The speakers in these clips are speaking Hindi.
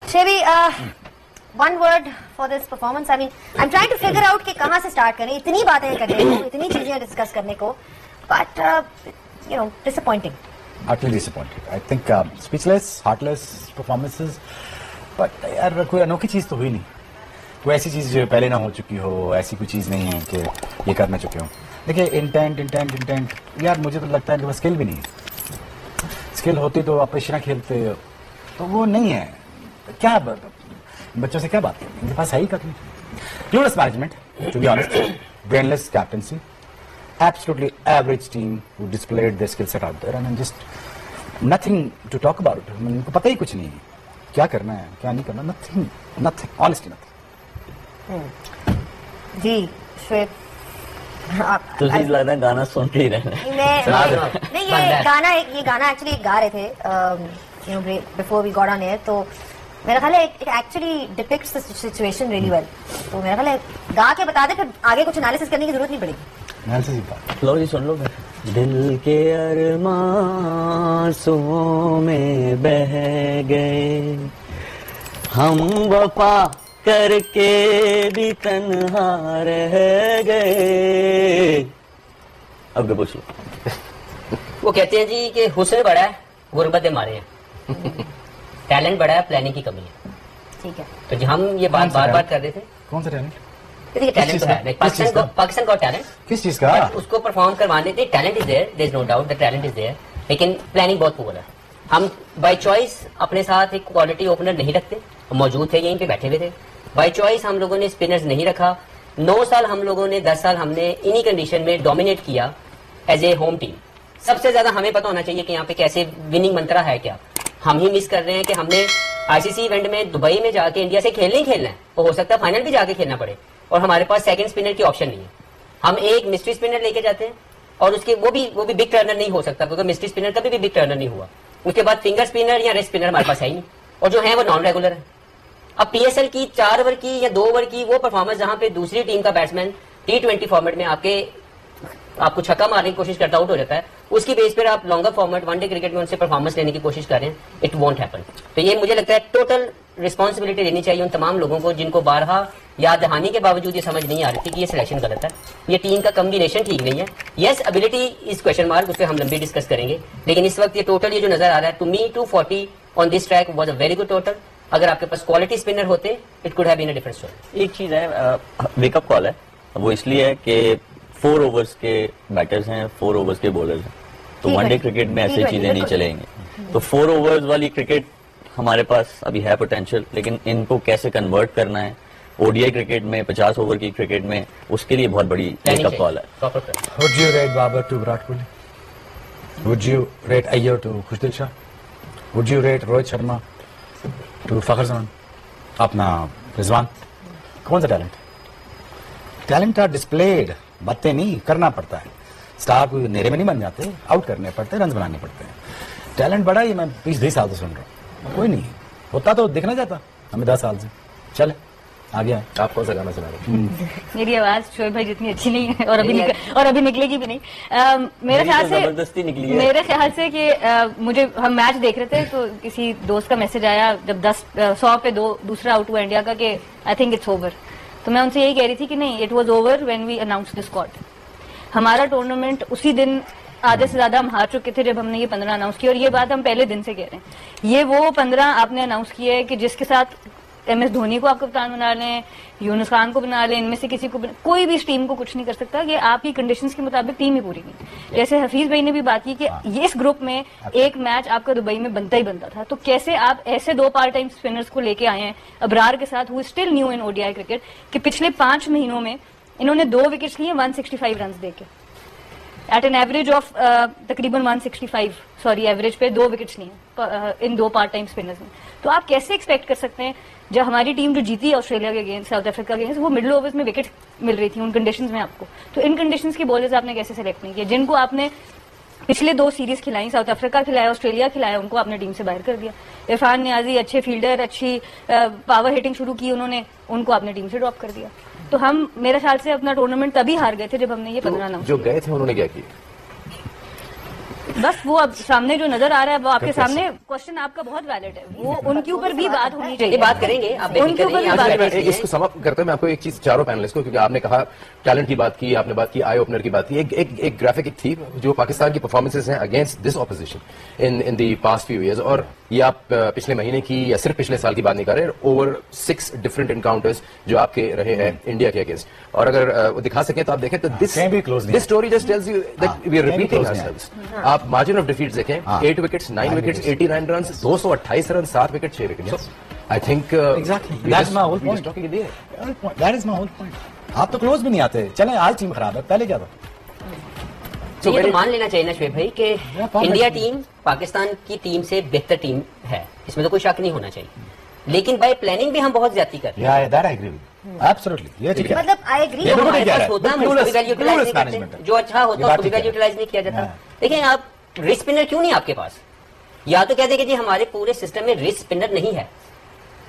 Shebi, one word for this performance. I mean, I'm trying to figure out कि कहाँ से start करें. इतनी बातें करने को, इतनी चीजें discuss करने को, but disappointing. Utterly disappointed. I think speechless, heartless performances. But यार कोई अनोखी चीज तो हुई नहीं. कोई ऐसी चीज जो पहले ना हो चुकी हो, ऐसी कोई चीज नहीं है कि ये करना चुके हो. देखिए इंटेंट यार मुझे तो लगता है कि वो स्किल भी नहीं है. स्किल होती तो आप पेशना खेलते, तो वो नहीं है. क्या बच्चों से क्या बात करें, इनके पास है ही कभी. Clueless management, to be honest, brainless captaincy, absolutely average team who displayed their skill set out there, and just nothing to talk about. उनको पता ही कुछ नहीं है क्या करना है क्या नहीं करना. nothing, honestly nothing. जी श्वेत, तुझे लगता है गाना सुन के ही रहना है. नहीं ये गाना एक्चुअली गा रहे थे before we got on air, तो मेरा ख्याल है it actually depicts the situation really well. तो मेरा ख्याल है गा के बता दे, फिर आगे कुछ एनालिसिस करने की जरूरत नहीं पड़ेगी. लो जी सुन लो. दिल के अरमां में बह गए, हम वफा करके भी तन्हा रह गए. अब पूछ लो. वो कहते हैं जी कि हुस्न बड़ा है, गुर्बत मारे हैं. टैलेंट बड़ा है, प्लानिंग की कमी है. ठीक है, तो जी हम ये बात बार कर रहे थे. कौन सा टैलेंट? देखिए टैलेंट तो है, पाकिस्तान का टैलेंट. किस चीज का? उसको परफॉर्म करवाने थे. Talent is there is no doubt, the talent is there, लेकिन प्लानिंग बहुत पुअर है. हम बाय चॉइस अपने साथ एक क्वालिटी ओपनर नहीं रखते. मौजूद थे, यहीं पे बैठे हुए थे. बाय चॉइस हम लोगों ने स्पिनर्स नहीं रखा. 9 साल हम लोगों ने, 10 साल हमने इन्हीं कंडीशन में डोमिनेट किया एज ए होम टीम. सबसे ज्यादा हमें पता होना चाहिए कि यहाँ पे कैसे विनिंग मंत्रा है. क्या हम ही मिस कर रहे हैं कि हमने आईसीसी इवेंट में दुबई में जाके इंडिया से खेलना ही खेलना है, और हो सकता है फाइनल भी जाके खेलना पड़े, और हमारे पास सेकंड स्पिनर की ऑप्शन नहीं है. हम एक मिस्ट्री स्पिनर लेके जाते हैं, और उसके वो भी बिग टर्नर नहीं हो सकता, क्योंकि मिस्ट्री स्पिनर कभी भी बिग टर्नर नहीं हुआ. उसके बाद फिंगर स्पिनर या रेस्ट स्पिनर हमारे पास है ही नहीं, और जो है वो नॉन रेगुलर है. अब पीएसएल की 4 ओवर की या 2 ओवर की वो परफॉर्मेंस जहां पे दूसरी टीम का बैट्समैन T20 फॉर्मेट में आपको छक्का मारने की कोशिश करता आउट हो जाता है, उसकी बेस पर आप लॉन्गर फॉर्मेट वनडे क्रिकेट में उनसे परफॉर्मेंस लेने की कोशिश कर रहे हैं. It won't happen. तो ये मुझे लगता है टोटल रिस्पॉन्सिबिलिटी लेनी चाहिए उन तमाम लोगों को जिनको बारहा याद दहानी के बावजूद ये समझ नहीं आ रही थी कि ये सिलेक्शन गलत है, ये टीम का कम्बिनेशन ठीक नहीं है. Yes, ability is question mark, उस पर हम लंबी डिस्कस करेंगे, लेकिन इस वक्त ये टोटल ये जो नजर आ रहा है, to me 240 on this track was a very good total. अगर आपके पास क्वालिटी स्पिनर होते, it could have been a different story. एक चीज है, वेकअप कॉल है. वो इसलिए है कि 4 ओवर्स के बैटर्स हैं, 4 ओवर्स के बॉलर्स हैं, तो वनडे क्रिकेट में ऐसी चीजें नहीं चलेंगी. तो 4 ओवर्स वाली क्रिकेट हमारे पास अभी है पोटेंशियल, लेकिन इनको कैसे कन्वर्ट करना है ओडीआई क्रिकेट में, 50 ओवर की क्रिकेट में, उसके लिए बहुत बड़ी वेकअप कॉल है. Would you rate Babar to Virat Kohli? Would you rate Iyer to Khushdil Shah? Would you rate Rohit Sharma to Fakhar Zaman? अपना रिजवान. कौन सा टैलेंट आर डिस्प्लेड, बातें नहीं करना पड़ता है. स्टार कोई नेरे में नहीं बन जाते, आउट करने पड़ते हैं, रन बनाने पड़ते हैं. टैलेंट बड़ा ही मैं 20 साल से सुन रहा हूँ, कोई नहीं होता तो दिखना जाता हमें 10 साल से. चले आ गया. आप कौन सा गाना सुना रहे? मेरी आवाज शोएब भाई जितनी अच्छी नहीं है, और अभी निकलेगी भी नहीं. मेरे ख्याल से जबरदस्ती निकली है. मेरे ख्याल से कि मुझे, हम मैच देख रहे थे तो किसी दोस्त का मैसेज आया जब 100 पे दूसरा आउट हुआ इंडिया का कि आई थिंक इट्स ओवर. तो मैं उनसे यही कह रही थी कि नहीं, it was over when we announce the squad. हमारा टूर्नामेंट उसी दिन आधे से ज्यादा हम हार चुके थे जब हमने ये 15 अनाउंस किया, और ये बात हम पहले दिन से कह रहे हैं. ये वो 15 आपने अनाउंस किया है कि जिसके साथ MS धोनी को आप कप्तान बना लें, यूनुस खान को बना लें, इनमें से किसी को कोई भी इस टीम को कुछ नहीं कर सकता. ये आपकी कंडीशंस के मुताबिक टीम ही पूरी नहीं. जैसे हफीज भाई ने भी बात की कि ये इस ग्रुप में एक मैच आपका दुबई में बनता ही बनता था, तो कैसे आप ऐसे 2 पार्ट टाइम स्पिनर्स को लेके आए हैं अबरार के साथ, who is still new in ODI cricket, कि पिछले 5 महीनों में इन्होंने 2 विकेट्स लिए 165 रन देके, एट एन एवरेज ऑफ तकरीबन 165, सॉरी एवरेज पे 2 विकेट्स लिए इन 2 पार्ट टाइम स्पिनर्स ने. तो आप कैसे एक्सपेक्ट कर सकते हैं, जब हमारी टीम जो जीती ऑस्ट्रेलिया के अगेंस्ट, साउथ अफ्रीका के अगेंस्ट, वो मिडिल ओवर्स में विकेट मिल रही थी उन कंडीशंस में आपको. तो इन कंडीशंस की बॉलर्स आपने कैसे सेलेक्ट नहीं किया, जिनको आपने पिछले 2 सीरीज खिलाई, साउथ अफ्रीका खिलाया, ऑस्ट्रेलिया खिलाया, उनको आपने टीम से बाहर कर दिया. इरफान नियाजी अच्छे फील्डर, अच्छी पावर हिटिंग शुरू की उन्होंने, उनको आपने टीम से ड्रॉप कर दिया. तो हम मेरे ख्याल से अपना टूर्नामेंट तभी हार गए थे जब हमने ये 15 अनाउंस जो गए थे उन्होंने क्या किया? बस वो अब सामने जो नजर आ रहा है वो आपके सामने, क्वेश्चन आपका बहुत वैलिड है, वो उनके ऊपर भी बात होनी ये चाहिए, बात करेंगे आप उनके ऊपर भी बात मैं इसको समाप्त करते हुए मैं आपको एक चीज, चारों पैनलिस्ट को, क्योंकि आपने कहा टैलेंट की बात की, आपने बात की आई ओपनर की बात की, एक ग्राफिक थी जो पाकिस्तान की परफॉर्मेंसेस हैं against this opposition in the past few years, और ये आप पिछले महीने की या सिर्फ पिछले साल की बात नहीं कर रहे, ओवर 6 डिफरेंट एनकाउंटर्स जो आपके रहे हैं इंडिया के अगेंस्ट, और अगर वो दिखा सकें तो आप देखें तो कहीं भी close नहीं this story just tells you that we are repeating ourselves. आप मार्जिन ऑफ डिफीट देखें, 8 wickets, 9 wickets, 89 run, 228 run, 7 wicket, 6 wicket. I think Exactly. That's my whole point. That is my whole point. आप तो क्लोज भी नहीं आते, चले आज टीम खराब है, पहले क्या था? तो ये तो मान लेना चाहिए ना शुएब भाई कि फॉर्म इंडिया अच्छी टीम पाकिस्तान की टीम से बेहतर टीम है, इसमें तो कोई शक नहीं होना चाहिए, लेकिन बाय प्लानिंग भी हम बहुत ज्यादा करते हैं। Yeah, that I agree with. Absolutely. ये ठीक है। मतलब आई एग्री, ये बिल्कुल हमारे ठीक पास है। होता है, हम Clueless- उसको वैल्यू यूटिलाइज नहीं clueless management करते, है। जो अच्छा होता ये है बात उसको ठीक है। वैल्यू यूटिलाइज नहीं किया जाता। हाँ। देखिए आप रिस्ट स्पिनर क्यों नहीं आपके पास, या तो कहते हैं कि जी हमारे पूरे सिस्टम में रिस्ट स्पिनर नहीं है।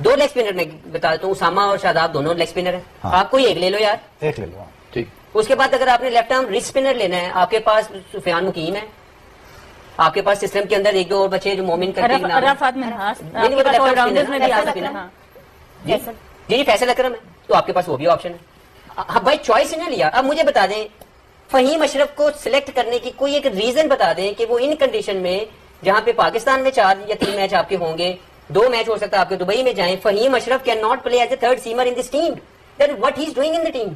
2 लेग स्पिनर मैं बता देता हूँ, उसामा और शादाब दोनों लेग स्पिनर है, हाँ। आप कोई एक ले लो यार। एक ले लो। ठीक, उसके बाद अगर आपने लेफ्ट आर्म रिस्ट स्पिनर लेना है, आपके पास सुफियान मुकीम है, आपके पास सिस्टम के अंदर 1-2 और बचे जो मोमिन करके नाम है। अराफात मिनहास, नहीं, आपके वो तो पास left arm ऑलराउंडर्स में भी आ spinner, सकते हैं। हाँ। जी फैसल अकरम है, तो आपके पास वो भी ऑप्शन है। अब भाई चॉइस ना लिया, अब मुझे बता दें फहीम अशरफ को सिलेक्ट करने की कोई एक रीजन बता दें कि वो इन कंडीशन में जहां पे पाकिस्तान में 4 या 3 मैच आपके होंगे, 2 मैच हो सकता है आपके दुबई में जाएं, Faheem Ashraf can not play as a third seamer in this team, then what he is doing in the team?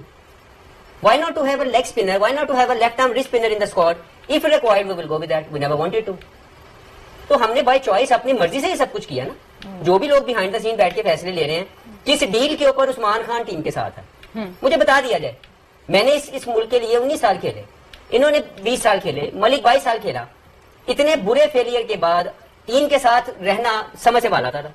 Why not to have a leg spinner? Why not to have a left arm wrist spinner in the squad? If required, we will go with that. We never wanted to. तो हमने बाय चॉइस अपनी मर्जी से ये सब कुछ किया ना। जो भी लोग बिहाइंड द सीन बैठ के फैसले ले रहे हैं, किस डील के ऊपर उस्मान खान टीम के साथ है, मुझे बता दिया जाए। मैंने इस मुल्क के लिए 19 साल खेले, इन्होंने 20 साल खेले, मलिक 22 साल खेला। इतने बुरे फेलियर के बाद टीम के साथ रहना समझ से बाला था।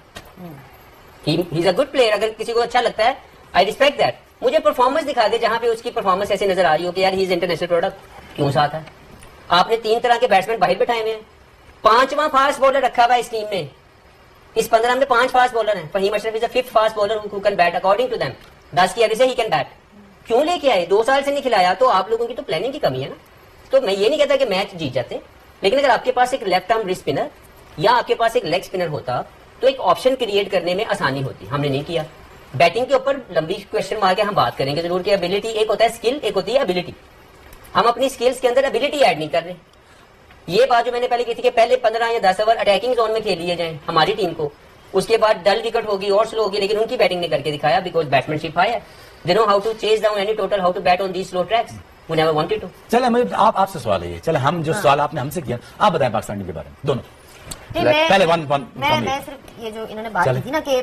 He is a good player, अगर किसी को अच्छा लगता है आई रिस्पेक्ट दैट। मुझे परफॉर्मेंस दिखा दे जहां पे उसकी परफॉर्मेंस ऐसे नजर आ रही हो कि यार ही इज इंटरनेशनल प्रोडक्ट, क्यों साथ है? आपने 3 तरह के बैट्समैन बाहर बैठाए हुए हैं, 5वां फास्ट बॉलर रखा हुआ है इस टीम में। इस 15 में 5 फास्ट बॉलर हैं। Faheem Ashraf is a 5th fast bowler who can bat according to them. 10 की एवरेज से ही कैन बैट। क्यों लेके आए? 2 साल से नहीं खिलाया, तो आप लोगों की तो प्लानिंग की कमी है ना। तो मैं ये नहीं कहता कि मैच जीत जाते, लेकिन अगर आपके पास एक लेफ्ट आर्म रिस्ट स्पिनर या आपके पास एक लेग स्पिनर होता तो एक ऑप्शन क्रिएट करने में आसानी होती। हमने नहीं किया। बैटिंग के ऊपर लंबी क्वेश्चन मार के हम बात करेंगे जरूर कि एबिलिटी एक होता है स्किल, एक होती है एबिलिटी। हम अपनी स्किल्स के अंदर एबिलिटी ऐड नहीं कर रहे। ये बात जो मैंने पहले की थी कि पहले 15 या 10 ओवर अटैकिंग जोन में खेल लिए जाए हमारी टीम को, उसके बाद डल विकेट होगी और स्लो होगी, लेकिन उनकी बैटिंग ने करके दिखाया बिकॉज बैट्समैनशिप हाई है। They know how to chase down any total, how to bat on these slow tracks. We never wanted to. चले मुझे आपसे सवाल है ये, चले हम जो सवाल आपने हमसे किया, आप बताएं पाकिस्तान टीम के बारे में दोनों। नहीं, मैं- पहले वन मैं सिर्फ ये जो इन्होंने बात चले। की थी ना कि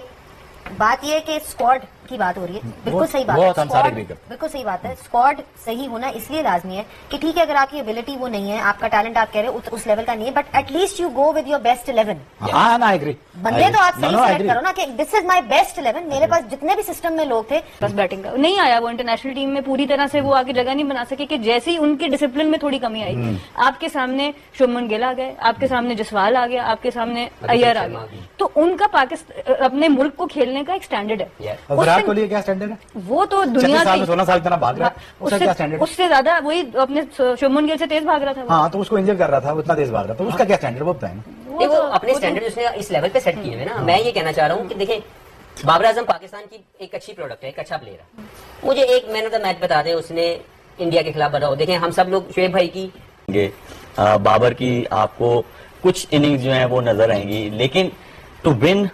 बात ये है कि स्क्वाड की बात हो रही है, बिल्कुल सही बात वो है। हम सारे स्क्वाड agree करते हैं। बिल्कुल सही बात है। स्क्वाड सही होना इसलिए लाजमी है कि ठीक है अगर आपकी एबिलिटी वो नहीं है, आपका टैलेंट आप कह रहे हो उस लेवल का नहीं है, but at least you go with your best 11। हाँ ना, आई एग्री। बंदे तो आप सही सेलेक्ट करो ना कि दिस इज माय बेस्ट 11। मेरे पास जितने भी सिस्टम में लोग थे, बस बैटिंग का नहीं आया, वो इंटरनेशनल टीम में पूरी तरह से वो आगे जगह नहीं बना सके कि जैसे ही उनके डिसिप्लिन में थोड़ी कमी आई, आपके सामने शुभमन गिल आ गए, आपके सामने जसवाल आ गया, आपके सामने अय्यर आ गया, तो उनका पाकिस्तान अपने मुल्क को खेलने का एक स्टैंडर्ड है। विराट कोहली क्या स्टैंडर्ड है? वो तो दुनिया 36 साल में की 16 साल इतना भाग रहा है, उसका क्या स्टैंडर्ड है? उससे ज्यादा वही अपने शुभमन गिल से तेज भाग रहा था वो। हाँ तो उसको इंजर कर रहा था, वो इतना तेज भाग रहा था, तो उसका क्या स्टैंडर्ड वो बताएं ना। नहीं, वो अपने स्टैंडर्ड उसने इस लेवल पे सेट किए हुए ना। मैं ये कहना चाह रहा हूँ कि देखें बाबर आजम पाकिस्तान की एक अच्छी प्रोडक्ट है, एक अच्छा प्लेयर है। मुझे एक मैन ऑफ द मैच बता दें उसने इंडिया के खिलाफ बनाओ। देखें हम सब लोग शुएब भाई की बाबर की आपको कुछ इनिंग्स जो है वो नजर आएंगी, लेकिन to win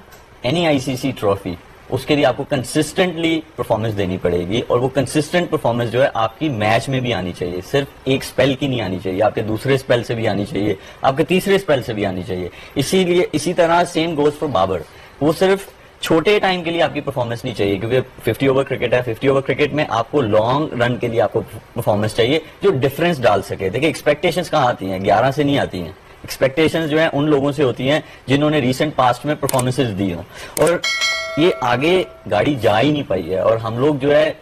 any ICC trophy उसके लिए आपको कंसिस्टेंटली परफॉर्मेंस देनी पड़ेगी, और वो कंसिस्टेंट परफॉर्मेंस जो है आपकी मैच में भी आनी चाहिए। सिर्फ एक स्पेल की नहीं आनी चाहिए, आपके दूसरे स्पेल से भी आनी चाहिए, आपके तीसरे स्पेल से भी आनी चाहिए। इसीलिए इसी तरह सेम गोज फॉर बाबर। वो सिर्फ छोटे टाइम के लिए आपकी परफॉर्मेंस नहीं चाहिए, क्योंकि 50 ओवर क्रिकेट है। 50 ओवर क्रिकेट में आपको लॉन्ग रन के लिए आपको परफॉर्मेंस चाहिए जो डिफरेंस डाल सके। देखिए एक्सपेक्टेशंस कहाँ आती हैं? 11 से नहीं आती हैं। एक्सपेक्टेशंस जो है उन लोगों से होती हैं जिन्होंने रिसेंट पास्ट में परफॉर्मेंसेस दी हो, और ये आगे गाड़ी जा ही नहीं पाई है। और हम लोग जो है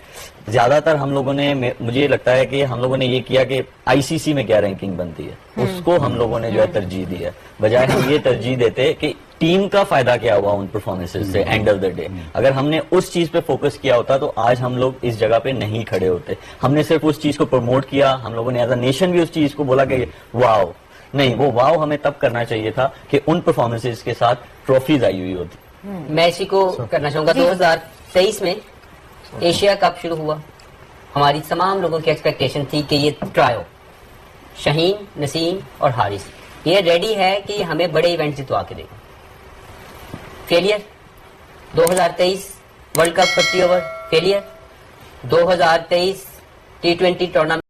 ज्यादातर हम लोगों ने, मुझे लगता है कि हम लोगों ने ये किया कि आईसीसी में क्या रैंकिंग बनती है उसको हम लोगों ने जो है तरजीह दी है, बजाय हम ये तरजीह देते कि टीम का फायदा क्या हुआ उन परफॉर्मेंसेस से एंड ऑफ द डे। अगर हमने उस चीज पे फोकस किया होता तो आज हम लोग इस जगह पे नहीं खड़े होते। हमने सिर्फ उस चीज को प्रमोट किया, हम लोगों ने एज अ नेशन भी उस चीज को बोला कि वाओ नहीं, वो वाव हमें तब करना चाहिए था कि उन परफॉर्मेंसेज के साथ ट्रॉफीज आई हुई होती। मैं इसी को करना चाहूंगा। 2023 में एशिया कप शुरू हुआ, हमारी तमाम लोगों की एक्सपेक्टेशन थी कि ये ट्रायो शाहीन, नसीम और हारिस ये रेडी है कि हमें बड़े इवेंट जितवा के देगा। Failure. 2023 world cup 50 over failure. 2023 T20 tournament